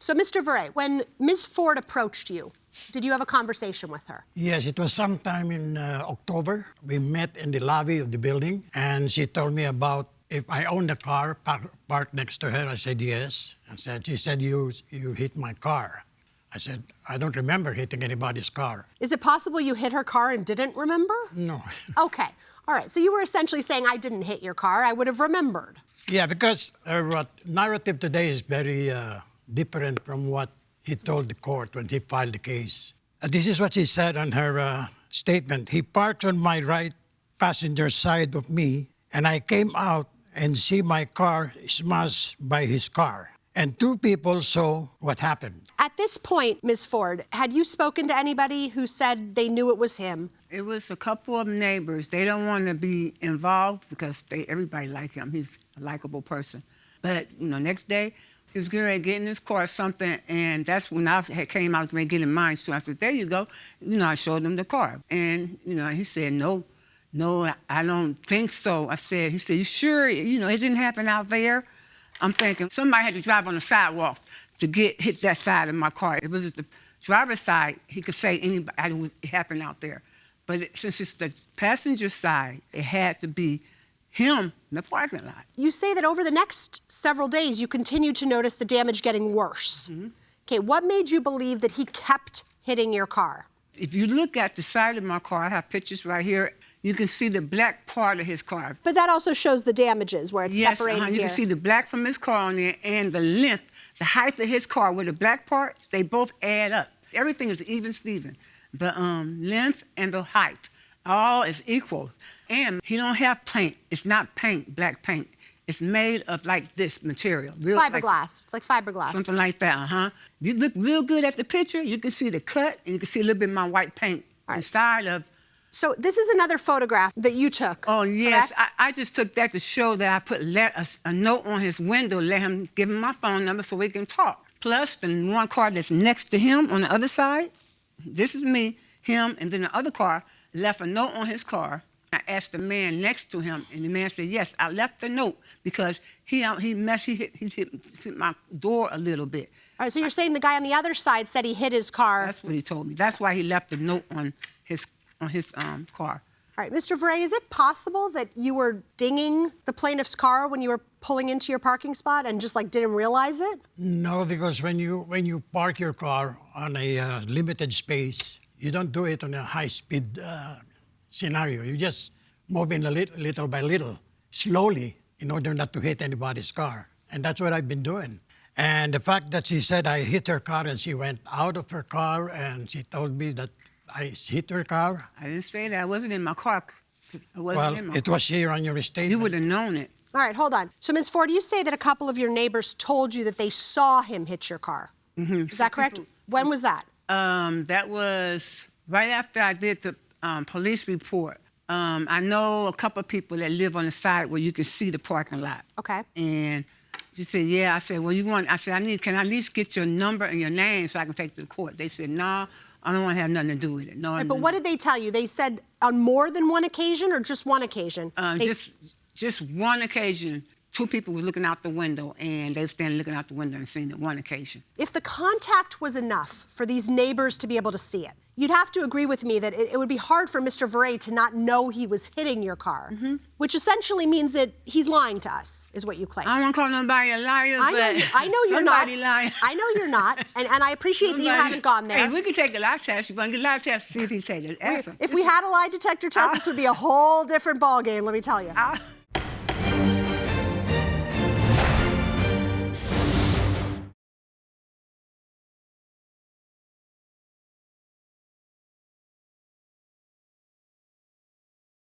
So, Mr. Verre, when Ms. Ford approached you, did you have a conversation with her? Yes, it was sometime in October. We met in the lobby of the building, and she told me about if I owned a car parked next to her. I said yes. She said, you hit my car. I said, I don't remember hitting anybody's car. Is it possible you hit her car and didn't remember? No. Okay. All right. So you were essentially saying, I didn't hit your car. I would have remembered. Yeah, because her narrative today is very different from what he told the court when he filed the case. This is what she said on her statement. He parked on my right passenger side of me, and I came out and see my car smashed by his car. And two people saw what happened. At this point, Ms. Ford, had you spoken to anybody who said they knew it was him? It was a couple of neighbors. They don't want to be involved because everybody like him. He's a likable person. But, next day, he was getting ready to get in his car or something, and that's when I came out to get in mine. So I said, there you go. I showed him the car. And, he said, no, I don't think so. He said, you sure? It didn't happen out there? I'm thinking somebody had to drive on the sidewalk to hit that side of my car. It was the driver's side. He could say it happened out there. But since it's the passenger side, it had to be him in the parking lot. You say that over the next several days, you continued to notice the damage getting worse. Mm-hmm. Okay, what made you believe that he kept hitting your car? If you look at the side of my car, I have pictures right here. You can see the black part of his car. But that also shows the damages where it's separated here. You can see the black from his car on there and the length, the height of his car with the black part, they both add up. Everything is even Steven. The length and the height, all is equal. And he don't have paint. It's not paint, black paint. It's made of like this material. Fiberglass. It's like fiberglass. Something like that, You look real good at the picture. You can see the cut and you can see a little bit of my white paint inside of. So this is another photograph that you took. Oh, yes. I just took that to show that I put a note on his window, give him my phone number so we can talk. Plus, the one car that's next to him on the other side, this is me, him, and then the other car left a note on his car. I asked the man next to him, and the man said, yes, I left the note because he hit my door a little bit. All right, so you're saying the guy on the other side said he hit his car. That's what he told me. That's why he left the note on his car. All right, Mr. Verre, is it possible that you were dinging the plaintiff's car when you were pulling into your parking spot and just didn't realize it? No, because when you park your car on a limited space, you don't do it on a high-speed scenario. You just move in little by little, slowly, in order not to hit anybody's car. And that's what I've been doing. And the fact that she said I hit her car and she went out of her car and she told me that I hit her car. I didn't say that. I wasn't in my car. It was here on your statement. You would have known it. All right, hold on. So, Ms. Ford, you say that a couple of your neighbors told you that they saw him hit your car. Mm-hmm. Is that correct? When was that? That was right after I did the police report. I know a couple of people that live on the side where you can see the parking lot. Okay. And she said, yeah. I said, well, can I at least get your number and your name so I can take it to the court? They said, no. I don't want to have nothing to do with it. No. Right, but what did they tell you? They said on more than one occasion or just one occasion? Just one occasion. Two people were looking out the window, and they were standing looking out the window and seeing it one occasion. If the contact was enough for these neighbors to be able to see it, you'd have to agree with me that it would be hard for Mr. Verre to not know he was hitting your car, which essentially means that he's lying to us, is what you claim. I don't want to call nobody a liar, I know you're not. Lying. I know you're not, and I appreciate that you haven't gone there. Hey, we can take a lie test. You want to get a lie test, see if he take it. If we had a lie detector test, this would be a whole different ballgame, let me tell you.